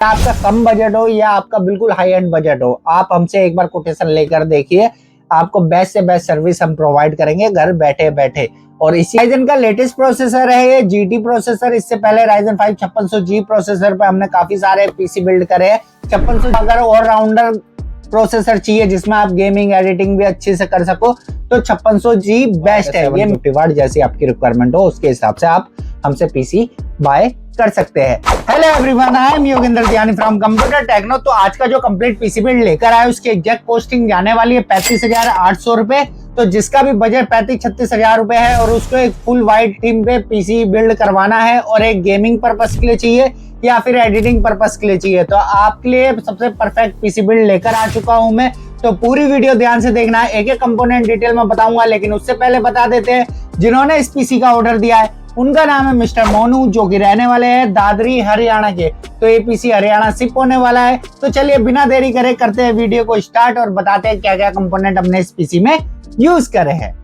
आपका कम बजट हो या आपका बिल्कुल हाई एंड बजट हो, आप हमसे एक बार कोटेशन लेकर देखिए। आपको बेस्ट से बेस्ट सर्विस हम प्रोवाइड करेंगे घर बैठे बैठे। और इसी राइजन का लेटेस्ट प्रोसेसर है ये जीटी प्रोसेसर। इससे पहले राइजन 5 5600G प्रोसेसर पे हमने काफी सारे पीसी बिल्ड करे हैं। 5600 अगर ऑलराउंडर प्रोसेसर चाहिए जिसमें आप गेमिंग एडिटिंग भी अच्छे से कर सको तो 5600G बेस्ट है। ये 50 वाट जैसी आपकी रिक्वायरमेंट हो उसके हिसाब से आप हमसे पीसी बाय कर सकते हैं। Hello everyone, I am Yogendra ज्ञानी फ्रॉम कंप्यूटर टेक्नो। तो आज का जो कंप्लीट पीसी बिल्ड लेकर आया उसकी एग्जैक्ट कॉस्टिंग जाने वाली है 35,800 रुपए। तो जिसका भी बजट 35-36 हजार रुपए है और उसको एक फुल वाइट थीम पे पीसी बिल्ड करवाना है और एक गेमिंग पर्पस के लिए चाहिए या फिर एडिटिंग पर्पस के लिए चाहिए, तो आपके लिए सबसे परफेक्ट पीसी बिल्ड लेकर आ चुका हूं मैं। तो पूरी वीडियो ध्यान से देखना है, एक एक कंपोनेंट डिटेल में बताऊंगा। लेकिन उससे पहले बता देते हैं जिन्होंने इस पीसी का ऑर्डर दिया है उनका नाम है मिस्टर मोनू, जो कि रहने वाले हैं दादरी हरियाणा के। तो ये पीसी हरियाणा शिप होने वाला है। तो चलिए बिना देरी करे करते हैं वीडियो को स्टार्ट और बताते हैं क्या क्या कंपोनेंट हमने इस पीसी में यूज करे हैं।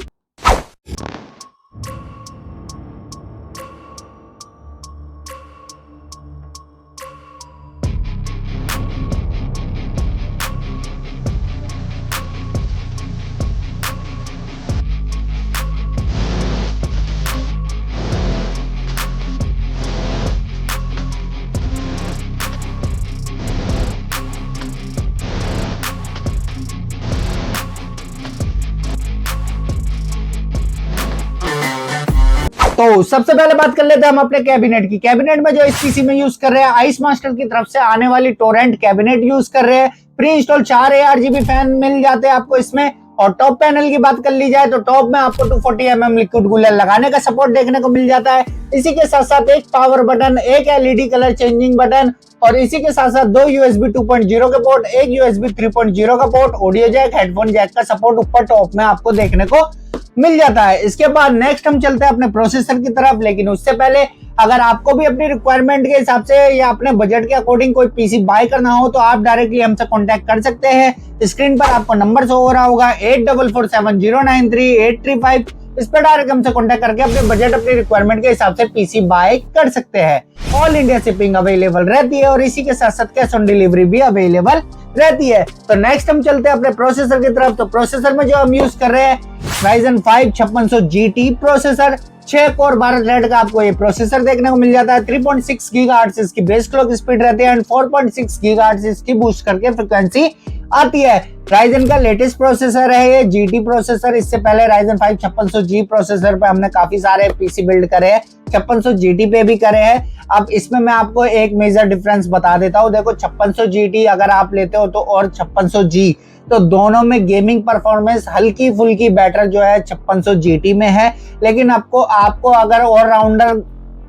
तो सबसे पहले बात कर लेते हैं हम अपने कैबिनेट की। कैबिनेट में जो इस पीसी में यूज कर रहे हैं आइस मास्टर की तरफ से आने वाली टोरेंट कैबिनेट यूज कर रहे हैं। प्री इंस्टॉल 4 ARGB फैन मिल जाते हैं आपको इसमें। और टॉप पैनल की बात कर ली जाए तो टॉप में आपको 240 mm लिक्विड कूलर लगाने का सपोर्ट देखने को मिल जाता है। इसी के साथ साथ एक पावर बटन, एक LED कलर चेंजिंग बटन और इसी के साथ साथ 2 USB 2.0 के पोर्ट, एक USB 3.0 का port, audio jack, headphone jack का सपोर्ट ऊपर टॉप में आपको देखने को मिल जाता है। इसके बाद नेक्स्ट हम चलते हैं अपने प्रोसेसर की तरफ। लेकिन उससे पहले अगर आपको भी अपनी रिक्वायरमेंट के हिसाब से या अपने बजट के अकॉर्डिंग कोई पीसी बाय करना हो तो आप डायरेक्टली हमसे कांटेक्ट कर सकते हैं। स्क्रीन पर आपको नंबर शो हो रहा होगा 8447093835। इस पर डायरेक्ट हमसे कांटेक्ट करके अपने बजट अपनी रिक्वायरमेंट के हिसाब से पीसी बाय कर सकते हैं। ऑल इंडिया शिपिंग अवेलेबल रहती है और इसी के साथ साथ कैश ऑन डिलीवरी भी अवेलेबल रहती है। तो नेक्स्ट हम चलते हैं अपने प्रोसेसर की तरफ। तो प्रोसेसर में जो हम यूज कर रहे हैं Ryzen 5 5600GT processor, 6 core 12 thread का आपको ये प्रोसेसर देखने को मिल जाता है। 3.6 GHz इसकी बेस क्लॉक स्पीड रहती है एंड 4.6 GHz इसकी बूस्ट करके फ्रिक्वेंसी आती है। Ryzen का लेटेस्ट प्रोसेसर है ये GT प्रोसेसर। इससे पहले Ryzen 5 5600G प्रोसेसर पे हमने काफी सारे पीसी बिल्ड करे हैं, 5600GT पे भी करे हैं। अब इसमें मैं आपको एक मेजर डिफरेंस बता देता हूँ। देखो 5600GT अगर आप लेते हो तो और 5600G, तो दोनों में गेमिंग परफॉर्मेंस हल्की फुल्की बेटर जो है 5600GT में है। लेकिन आपको अगर ऑलराउंडर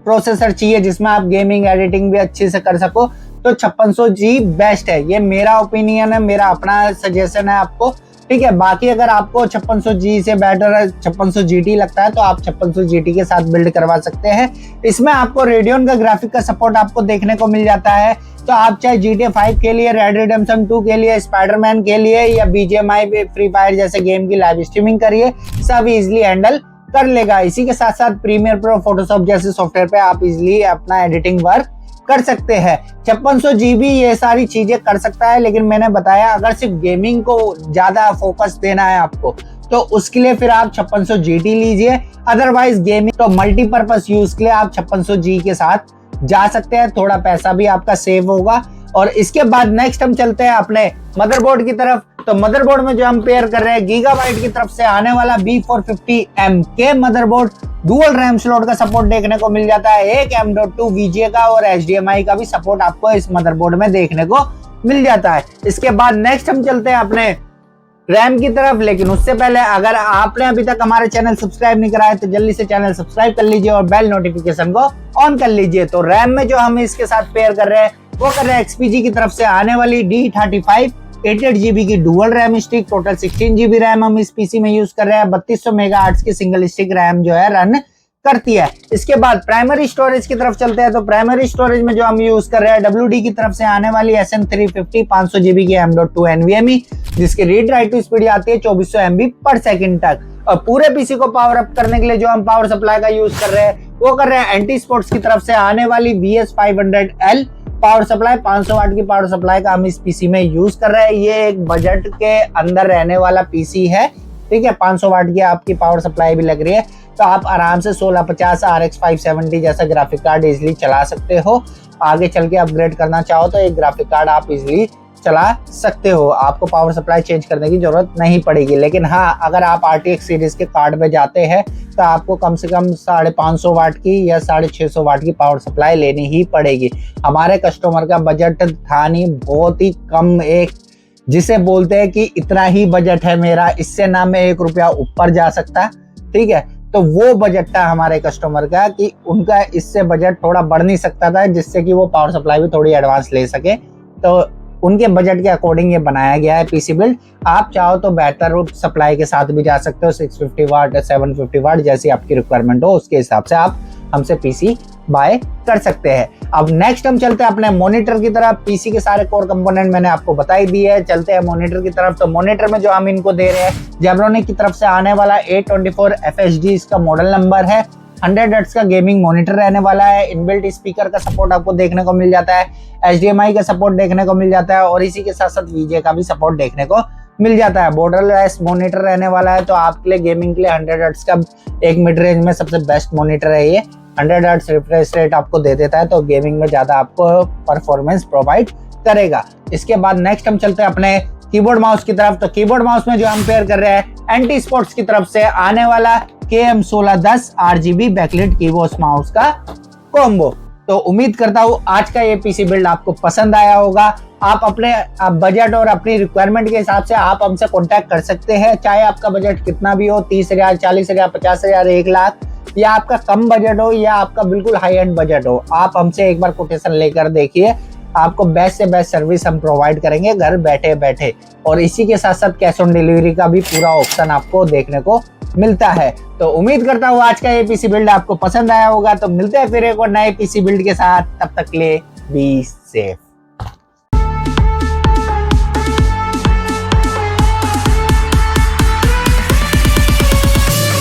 प्रोसेसर चाहिए जिसमें आप गेमिंग एडिटिंग भी अच्छे से कर सको तो 5600G बेस्ट है। ये मेरा ओपिनियन है, मेरा अपना सजेशन है आपको, ठीक है। बाकी अगर आपको 5600G से बेटर 5600GT लगता है तो आप 5600GT के साथ बिल्ड करवा सकते हैं। इसमें आपको रेडियन का ग्राफिक का सपोर्ट आपको देखने को मिल जाता है। तो आप चाहे GTA 5 के लिए, रेड रिडेम्पशन 2 के लिए, स्पाइडरमैन के लिए या BGMI फ्री फायर जैसे गेम की लाइव स्ट्रीमिंग करिए, सब इजिली हैंडल कर लेगा। इसी के साथ साथ प्रीमियर प्रो, फोटोशॉप जैसे सॉफ्टवेयर पे आप इजिली अपना एडिटिंग वर्क कर सकते हैं। 5600GB ये सारी चीजें कर सकता है। लेकिन मैंने बताया अगर सिर्फ गेमिंग को ज्यादा फोकस देना है आपको तो उसके लिए फिर आप 5600GT लीजिए। अदरवाइज गेमिंग तो मल्टीपर्पज यूज के लिए आप 5600G के साथ जा सकते हैं, थोड़ा पैसा भी आपका सेव होगा। और इसके बाद नेक्स्ट हम चलते हैं अपने मदरबोर्ड की तरफ। तो मदरबोर्ड में जो हम पेयर कर रहे हैं गीगाबाइट की तरफ से आने वाला B450M motherboard, dual RAM slot का सपोर्ट देखने को मिल जाता है, एक M.2 VGA का और HDMI का भी सपोर्ट आपको इस मदरबोर्ड में देखने को मिल जाता है। इसके बाद नेक्स्ट हम चलते हैं अपने रैम की तरफ। लेकिन उससे पहले अगर आपने अभी तक हमारे चैनल सब्सक्राइब नहीं करा है तो जल्दी से चैनल सब्सक्राइब कर लीजिए और बेल नोटिफिकेशन को ऑन कर लीजिए। तो रैम में जो हम इसके साथ पेयर कर रहे हैं वो कर रहे हैं XPG की तरफ से आने वाली D35 88GB की dual RAM stick. Total 16GB RAM हम इस पीसी में यूज कर रहे हैं। 3200 मेगाहर्ट्ज की सिंगल स्टिक रैम जो है रन करती है। इसके बाद प्राइमरी स्टोरेज की तरफ चलते हैं। तो प्राइमरी स्टोरेज में जो हम यूज कर रहे हैं WD की तरफ से आने वाली SN350 500GB की M.2 NVMe, जिसकी रीड राइट टू स्पीड आती है 2400 MB पर सेकंड तक। और पूरे पीसी को पावर अप करने के लिए जो हम पावर सप्लाई का यूज कर रहे हैं वो कर रहे हैं एंटी स्पोर्ट्स की तरफ से आने वाली VS500L पावर सप्लाई 500 वाट की पावर सप्लाई का हम इस पीसी में यूज कर रहे हैं। ये एक बजट के अंदर रहने वाला पीसी है, ठीक है। 500 वाट की आपकी पावर सप्लाई भी लग रही है, तो आप आराम से 1650 RX 570 जैसा ग्राफिक कार्ड इजिली चला सकते हो। आगे चल के अपग्रेड करना चाहो तो एक ग्राफिक कार्ड आप इजिली चला सकते हो, आपको पावर सप्लाई चेंज करने की जरूरत नहीं पड़ेगी। लेकिन हाँ, अगर आप RTX सीरीज के कार्ड पे जाते हैं तो आपको कम से कम 550 वाट की या 650 वाट की पावर सप्लाई लेनी ही पड़ेगी। हमारे कस्टमर का बजट था नहीं, बहुत ही कम, एक जिसे बोलते हैं कि इतना ही बजट है मेरा, इससे ना मैं 1 रुपया ऊपर जा सकता, ठीक है। तो वो बजट था हमारे कस्टमर का कि उनका इससे बजट थोड़ा बढ़ नहीं सकता था, जिससे कि वो पावर सप्लाई भी थोड़ी एडवांस ले सके। तो उनके बजट के अकॉर्डिंग ये बनाया गया है पीसी बिल्ड। आप चाहो तो बेहतर सप्लाई के साथ भी जा सकते हो, 650 वाट या 750 वाट जैसी आपकी रिक्वायरमेंट हो, उसके हिसाब से आप हमसे पीसी बाय कर सकते हैं। अब नेक्स्ट हम चलते हैं अपने मॉनिटर की तरफ। पीसी के सारे कोर कंपोनेंट मैंने आपको बता ही दिए है, चलते हैं मॉनिटर की तरफ। तो मॉनिटर में जो हम इनको दे रहे हैं, जेब्रोनिक की तरफ से आने वाला 824 FHD इसका मॉडल नंबर है। 100 हर्ट्ज का गेमिंग मॉनिटर रहने वाला है। इनबिल्ट स्पीकर का सपोर्ट आपको देखने को मिल जाता है, HDMI का सपोर्ट देखने को मिल जाता है और इसी के साथ साथ VGA का भी सपोर्ट देखने को मिल जाता है। बॉर्डरलेस मॉनिटर रहने वाला है, तो आपके लिए गेमिंग के लिए 100 हर्ट्ज का एक मिड रेंज में सबसे बेस्ट मॉनिटर है ये। 100 हर्ट्ज रिफ्रेश रेट आपको दे देता है, तो गेमिंग में ज्यादा आपको परफॉर्मेंस प्रोवाइड करेगा। इसके बाद नेक्स्ट हम चलते हैं अपने कीबोर्ड माउस की तरफ। तो कीबोर्ड माउस में जो हम पेयर कर रहे हैं, एंटी स्पोर्ट्स की तरफ से आने वाला KM1610 RGB backlit keyboard mouse का कॉम्बो। तो उम्मीद करता हूँ आज का ये पीसी बिल्ड आपको पसंद आया होगा। आप अपने बजट और अपनी रिक्वायरमेंट के हिसाब से आप हमसे कांटेक्ट कर सकते हैं, चाहे आपका बजट कितना भी हो, 30,000, 40,000, 50,000, 1 लाख, या आपका कम बजट हो या आपका बिल्कुल हाई एंड बजट हो। आप हमसे एक बार कोटेशन लेकर देखिए, आपको बेस्ट से बेस्ट सर्विस हम प्रोवाइड करेंगे घर बैठे बैठे। और इसी के साथ साथ कैश ऑन डिलीवरी का भी पूरा ऑप्शन आपको देखने को मिलता है। तो उम्मीद करता हूँ आज का ये पीसी बिल्ड आपको पसंद आया होगा। तो मिलते हैं फिर एक और नए पीसी बिल्ड के साथ, तब तक के लिए बी सेफ।